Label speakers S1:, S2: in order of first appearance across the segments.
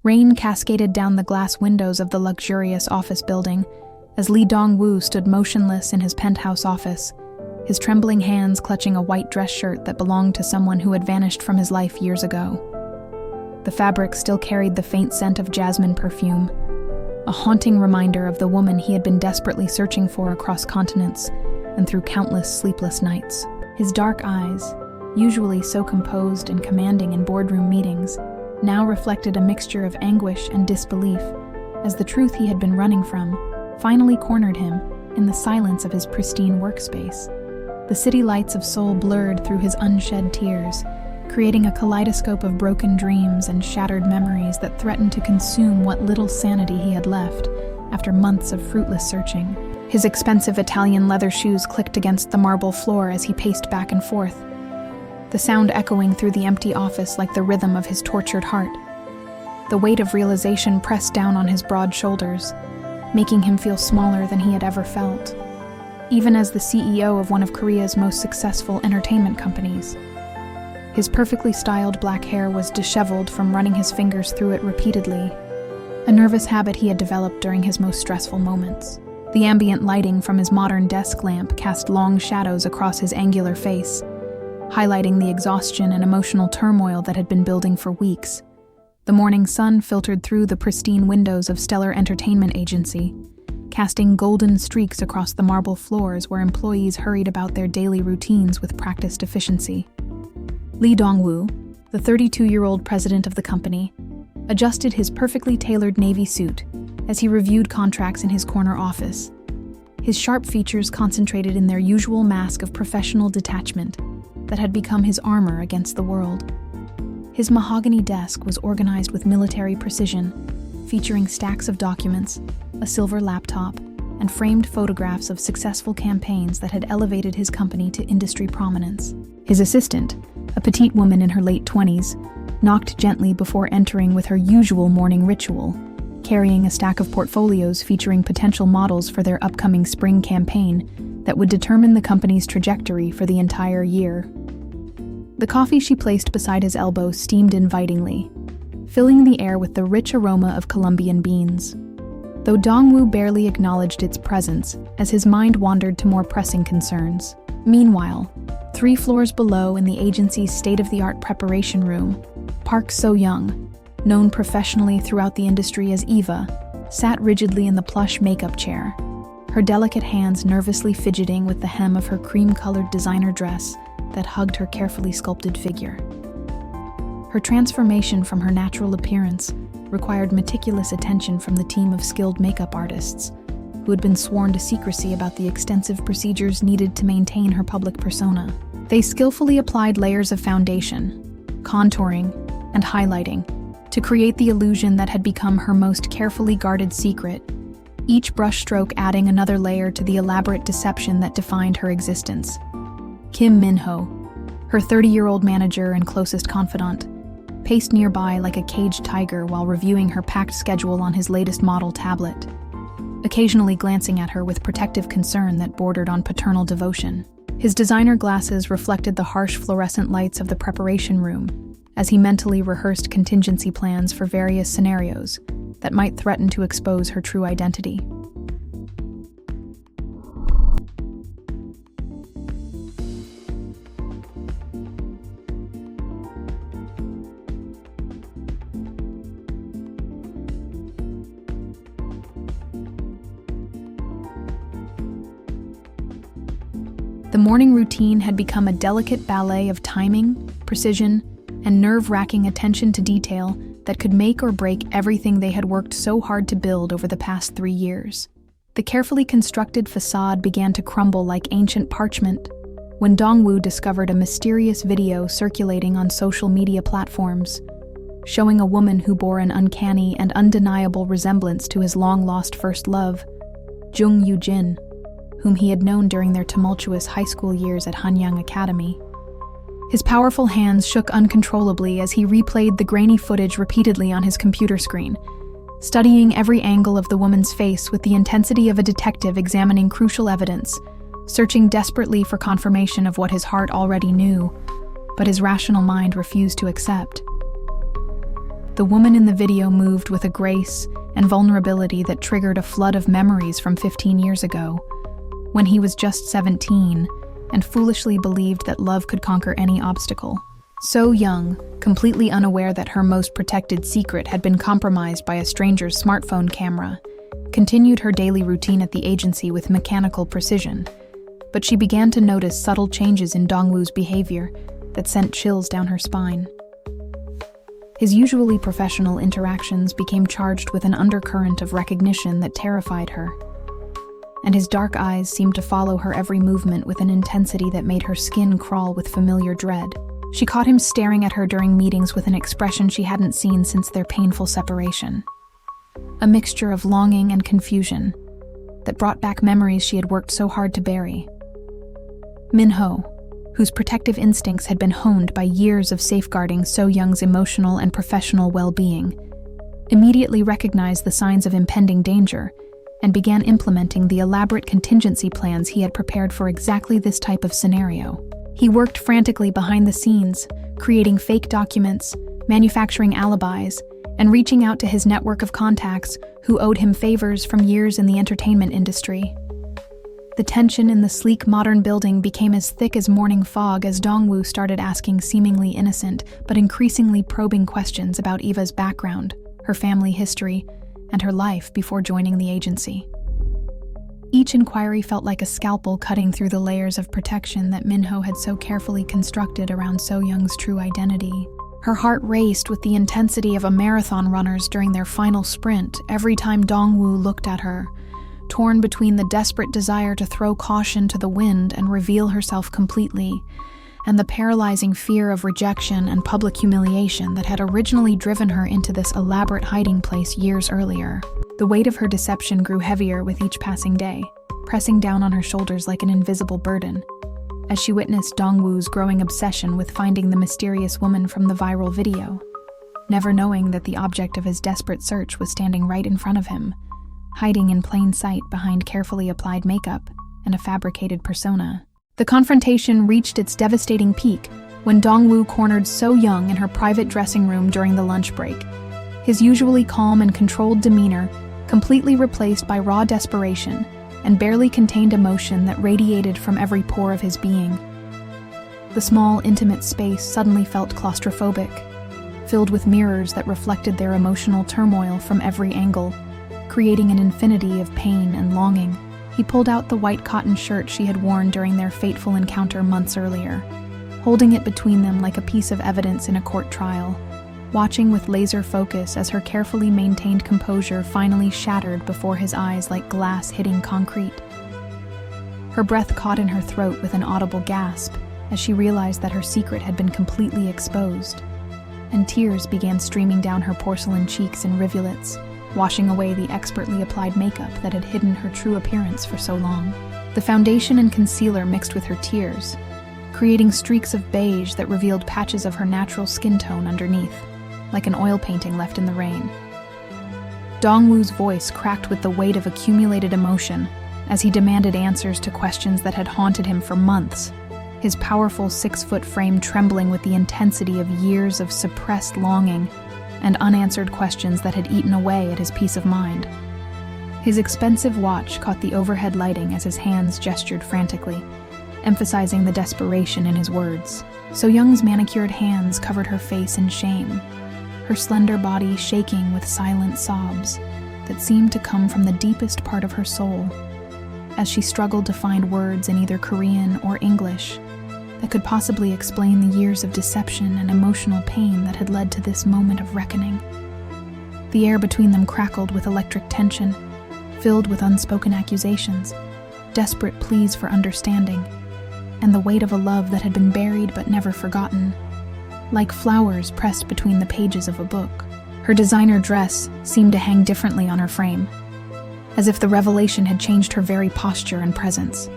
S1: Rain cascaded down the glass windows of the luxurious office building as Lee Dong-woo stood motionless in his penthouse office, his trembling hands clutching a white dress shirt that belonged to someone who had vanished from his life years ago. The fabric still carried the faint scent of jasmine perfume, a haunting reminder of the woman he had been desperately searching for across continents and through countless sleepless nights. His dark eyes, usually so composed and commanding in boardroom meetings, now reflected a mixture of anguish and disbelief as the truth he had been running from finally cornered him in the silence of his pristine workspace. The city lights of Seoul blurred through his unshed tears, creating a kaleidoscope of broken dreams and shattered memories that threatened to consume what little sanity he had left after months of fruitless searching. His expensive Italian leather shoes clicked against the marble floor as he paced back and forth, the sound echoing through the empty office like the rhythm of his tortured heart. The weight of realization pressed down on his broad shoulders, making him feel smaller than he had ever felt, even as the CEO of one of Korea's most successful entertainment companies. His perfectly styled black hair was disheveled from running his fingers through it repeatedly, a nervous habit he had developed during his most stressful moments. The ambient lighting from his modern desk lamp cast long shadows across his angular face, highlighting the exhaustion and emotional turmoil that had been building for weeks. The morning sun filtered through the pristine windows of Stellar Entertainment Agency, casting golden streaks across the marble floors where employees hurried about their daily routines with practiced efficiency. Lee Dong-woo, the 32-year-old president of the company, adjusted his perfectly tailored navy suit as he reviewed contracts in his corner office. His sharp features concentrated in their usual mask of professional detachment that had become his armor against the world. His mahogany desk was organized with military precision, featuring stacks of documents, a silver laptop, and framed photographs of successful campaigns that had elevated his company to industry prominence. His assistant, a petite woman in her late 20s, knocked gently before entering with her usual morning ritual, carrying a stack of portfolios featuring potential models for their upcoming spring campaign that would determine the company's trajectory for the entire year. The coffee she placed beside his elbow steamed invitingly, filling the air with the rich aroma of Colombian beans, though Dong-woo barely acknowledged its presence as his mind wandered to more pressing concerns. Meanwhile, 3 floors below in the agency's state-of-the-art preparation room, Park So-young, known professionally throughout the industry as Eva, sat rigidly in the plush makeup chair, her delicate hands nervously fidgeting with the hem of her cream-colored designer dress that hugged her carefully sculpted figure. Her transformation from her natural appearance required meticulous attention from the team of skilled makeup artists, who had been sworn to secrecy about the extensive procedures needed to maintain her public persona. They skillfully applied layers of foundation, contouring, and highlighting to create the illusion that had become her most carefully guarded secret, each brushstroke adding another layer to the elaborate deception that defined her existence. Kim Min-ho, her 30-year-old manager and closest confidant, paced nearby like a caged tiger while reviewing her packed schedule on his latest model tablet, occasionally glancing at her with protective concern that bordered on paternal devotion. His designer glasses reflected the harsh fluorescent lights of the preparation room as he mentally rehearsed contingency plans for various scenarios that might threaten to expose her true identity. The morning routine had become a delicate ballet of timing, precision, and nerve-wracking attention to detail that could make or break everything they had worked so hard to build over the past 3 years. The carefully constructed facade began to crumble like ancient parchment when Dong-woo discovered a mysterious video circulating on social media platforms, showing a woman who bore an uncanny and undeniable resemblance to his long-lost first love, Jung Yu-jin, whom he had known during their tumultuous high school years at Hanyang Academy. His powerful hands shook uncontrollably as he replayed the grainy footage repeatedly on his computer screen, studying every angle of the woman's face with the intensity of a detective examining crucial evidence, searching desperately for confirmation of what his heart already knew, but his rational mind refused to accept. The woman in the video moved with a grace and vulnerability that triggered a flood of memories from 15 years ago, when he was just 17 and foolishly believed that love could conquer any obstacle. So young, completely unaware that her most protected secret had been compromised by a stranger's smartphone camera, continued her daily routine at the agency with mechanical precision. But she began to notice subtle changes in Dongwoo's behavior that sent chills down her spine. His usually professional interactions became charged with an undercurrent of recognition that terrified her, and his dark eyes seemed to follow her every movement with an intensity that made her skin crawl with familiar dread. She caught him staring at her during meetings with an expression she hadn't seen since their painful separation. A mixture of longing and confusion that brought back memories she had worked so hard to bury. Min-ho, whose protective instincts had been honed by years of safeguarding So Young's emotional and professional well-being, immediately recognized the signs of impending danger and began implementing the elaborate contingency plans he had prepared for exactly this type of scenario. He worked frantically behind the scenes, creating fake documents, manufacturing alibis, and reaching out to his network of contacts who owed him favors from years in the entertainment industry. The tension in the sleek modern building became as thick as morning fog as Dongwoo started asking seemingly innocent but increasingly probing questions about Eva's background, her family history, and her life before joining the agency. Each inquiry felt like a scalpel cutting through the layers of protection that Min-ho had so carefully constructed around So Young's true identity. Her heart raced with the intensity of a marathon runner's during their final sprint every time Dongwoo looked at her, torn between the desperate desire to throw caution to the wind and reveal herself completely, and the paralyzing fear of rejection and public humiliation that had originally driven her into this elaborate hiding place years earlier. The weight of her deception grew heavier with each passing day, pressing down on her shoulders like an invisible burden, as she witnessed Dongwoo's growing obsession with finding the mysterious woman from the viral video, never knowing that the object of his desperate search was standing right in front of him, hiding in plain sight behind carefully applied makeup and a fabricated persona. The confrontation reached its devastating peak when Dongwoo cornered So Young in her private dressing room during the lunch break, his usually calm and controlled demeanor completely replaced by raw desperation and barely contained emotion that radiated from every pore of his being. The small, intimate space suddenly felt claustrophobic, filled with mirrors that reflected their emotional turmoil from every angle, creating an infinity of pain and longing. He pulled out the white cotton shirt she had worn during their fateful encounter months earlier, holding it between them like a piece of evidence in a court trial, watching with laser focus as her carefully maintained composure finally shattered before his eyes like glass hitting concrete. Her breath caught in her throat with an audible gasp as she realized that her secret had been completely exposed, and tears began streaming down her porcelain cheeks in rivulets, washing away the expertly applied makeup that had hidden her true appearance for so long. The foundation and concealer mixed with her tears, creating streaks of beige that revealed patches of her natural skin tone underneath, like an oil painting left in the rain. Dongwoo's voice cracked with the weight of accumulated emotion as he demanded answers to questions that had haunted him for months, his powerful 6-foot frame trembling with the intensity of years of suppressed longing and unanswered questions that had eaten away at his peace of mind. His expensive watch caught the overhead lighting as his hands gestured frantically, emphasizing the desperation in his words. So Young's manicured hands covered her face in shame, her slender body shaking with silent sobs that seemed to come from the deepest part of her soul, as she struggled to find words in either Korean or English that could possibly explain the years of deception and emotional pain that had led to this moment of reckoning. The air between them crackled with electric tension, filled with unspoken accusations, desperate pleas for understanding, and the weight of a love that had been buried but never forgotten, like flowers pressed between the pages of a book. Her designer dress seemed to hang differently on her frame, as if the revelation had changed her very posture and presence.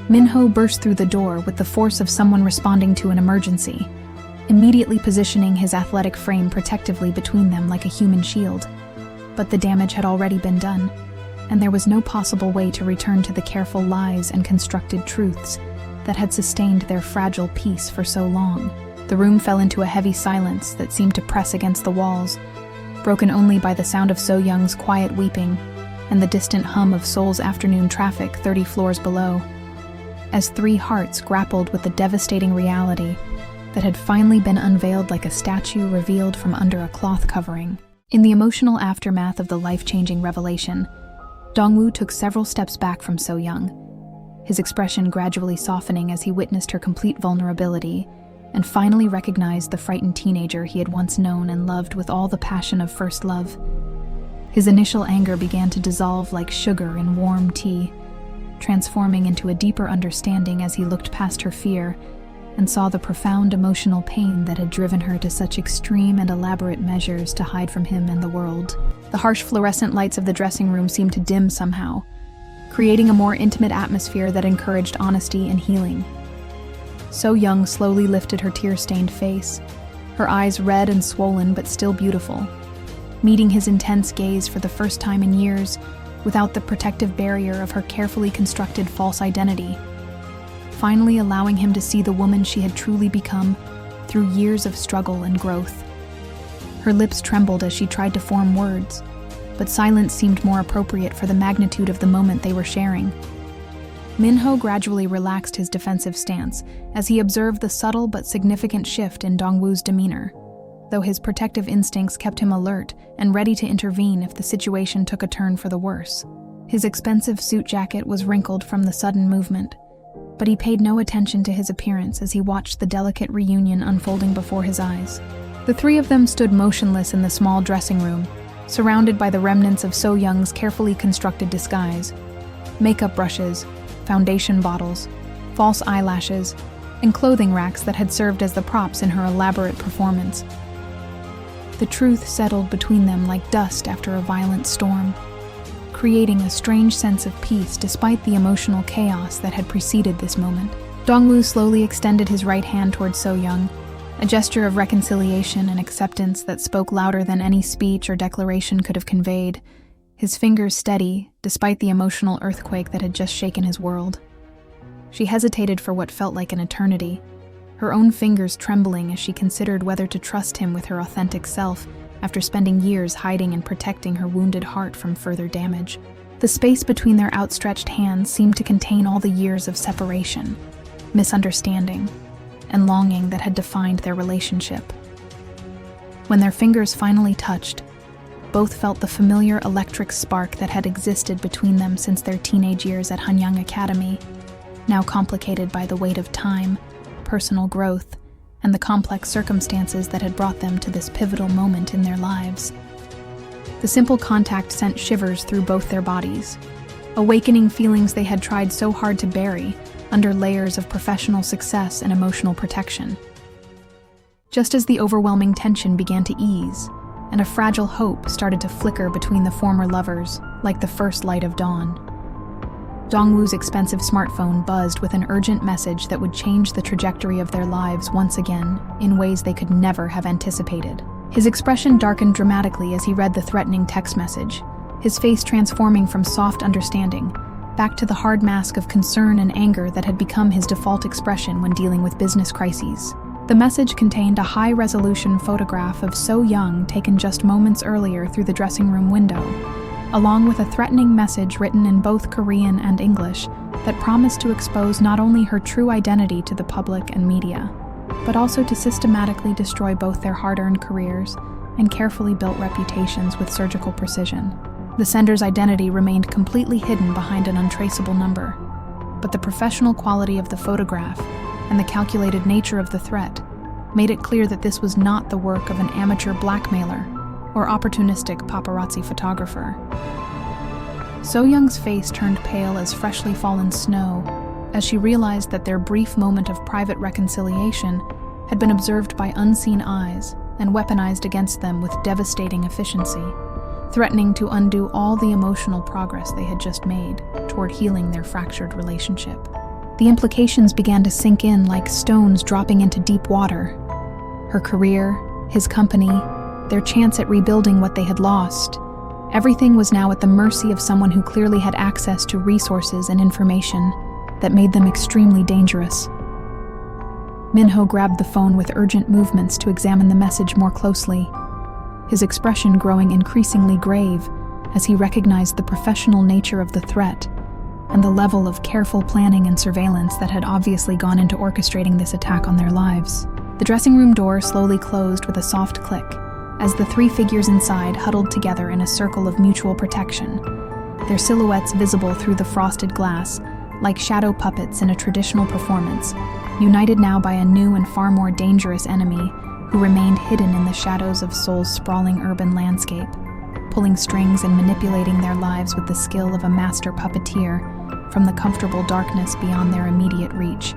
S1: Min-ho burst through the door with the force of someone responding to an emergency, immediately positioning his athletic frame protectively between them like a human shield. But the damage had already been done, and there was no possible way to return to the careful lies and constructed truths that had sustained their fragile peace for so long. The room fell into a heavy silence that seemed to press against the walls, broken only by the sound of So-young's quiet weeping and the distant hum of Seoul's afternoon traffic 30 floors below, as three hearts grappled with the devastating reality that had finally been unveiled like a statue revealed from under a cloth covering. In the emotional aftermath of the life-changing revelation, Dong-woo took several steps back from So-young, his expression gradually softening as he witnessed her complete vulnerability and finally recognized the frightened teenager he had once known and loved with all the passion of first love. His initial anger began to dissolve like sugar in warm tea, transforming into a deeper understanding as he looked past her fear and saw the profound emotional pain that had driven her to such extreme and elaborate measures to hide from him and the world. The harsh fluorescent lights of the dressing room seemed to dim somehow, creating a more intimate atmosphere that encouraged honesty and healing. So-young slowly lifted her tear-stained face, her eyes red and swollen but still beautiful, meeting his intense gaze for the first time in years without the protective barrier of her carefully constructed false identity, finally allowing him to see the woman she had truly become through years of struggle and growth. Her lips trembled as she tried to form words, but silence seemed more appropriate for the magnitude of the moment they were sharing. Minho gradually relaxed his defensive stance as he observed the subtle but significant shift in Dong-woo's demeanor, though his protective instincts kept him alert and ready to intervene if the situation took a turn for the worse. His expensive suit jacket was wrinkled from the sudden movement, but he paid no attention to his appearance as he watched the delicate reunion unfolding before his eyes. The three of them stood motionless in the small dressing room, surrounded by the remnants of So-young's carefully constructed disguise: makeup brushes, foundation bottles, false eyelashes, and clothing racks that had served as the props in her elaborate performance. The truth settled between them like dust after a violent storm, creating a strange sense of peace despite the emotional chaos that had preceded this moment. Dong-woo slowly extended his right hand towards So-young, a gesture of reconciliation and acceptance that spoke louder than any speech or declaration could have conveyed, his fingers steady despite the emotional earthquake that had just shaken his world. She hesitated for what felt like an eternity, her own fingers trembling as she considered whether to trust him with her authentic self after spending years hiding and protecting her wounded heart from further damage. The space between their outstretched hands seemed to contain all the years of separation, misunderstanding, and longing that had defined their relationship. When their fingers finally touched, both felt the familiar electric spark that had existed between them since their teenage years at Hanyang Academy, now complicated by the weight of time, personal growth, and the complex circumstances that had brought them to this pivotal moment in their lives. The simple contact sent shivers through both their bodies, awakening feelings they had tried so hard to bury under layers of professional success and emotional protection. Just as the overwhelming tension began to ease, and a fragile hope started to flicker between the former lovers like the first light of dawn, Dong-woo's expensive smartphone buzzed with an urgent message that would change the trajectory of their lives once again in ways they could never have anticipated. His expression darkened dramatically as he read the threatening text message, his face transforming from soft understanding back to the hard mask of concern and anger that had become his default expression when dealing with business crises. The message contained a high-resolution photograph of So-young taken just moments earlier through the dressing room window, along with a threatening message written in both Korean and English that promised to expose not only her true identity to the public and media, but also to systematically destroy both their hard-earned careers and carefully built reputations with surgical precision. The sender's identity remained completely hidden behind an untraceable number, but the professional quality of the photograph and the calculated nature of the threat made it clear that this was not the work of an amateur blackmailer or opportunistic paparazzi photographer. So-young's face turned pale as freshly fallen snow as she realized that their brief moment of private reconciliation had been observed by unseen eyes and weaponized against them with devastating efficiency, threatening to undo all the emotional progress they had just made toward healing their fractured relationship. The implications began to sink in like stones dropping into deep water. Her career, his company, their chance at rebuilding what they had lost. Everything was now at the mercy of someone who clearly had access to resources and information that made them extremely dangerous. Minho grabbed the phone with urgent movements to examine the message more closely, his expression growing increasingly grave as he recognized the professional nature of the threat and the level of careful planning and surveillance that had obviously gone into orchestrating this attack on their lives. The dressing room door slowly closed with a soft click as the three figures inside huddled together in a circle of mutual protection, their silhouettes visible through the frosted glass, like shadow puppets in a traditional performance, united now by a new and far more dangerous enemy who remained hidden in the shadows of Seoul's sprawling urban landscape, pulling strings and manipulating their lives with the skill of a master puppeteer from the comfortable darkness beyond their immediate reach.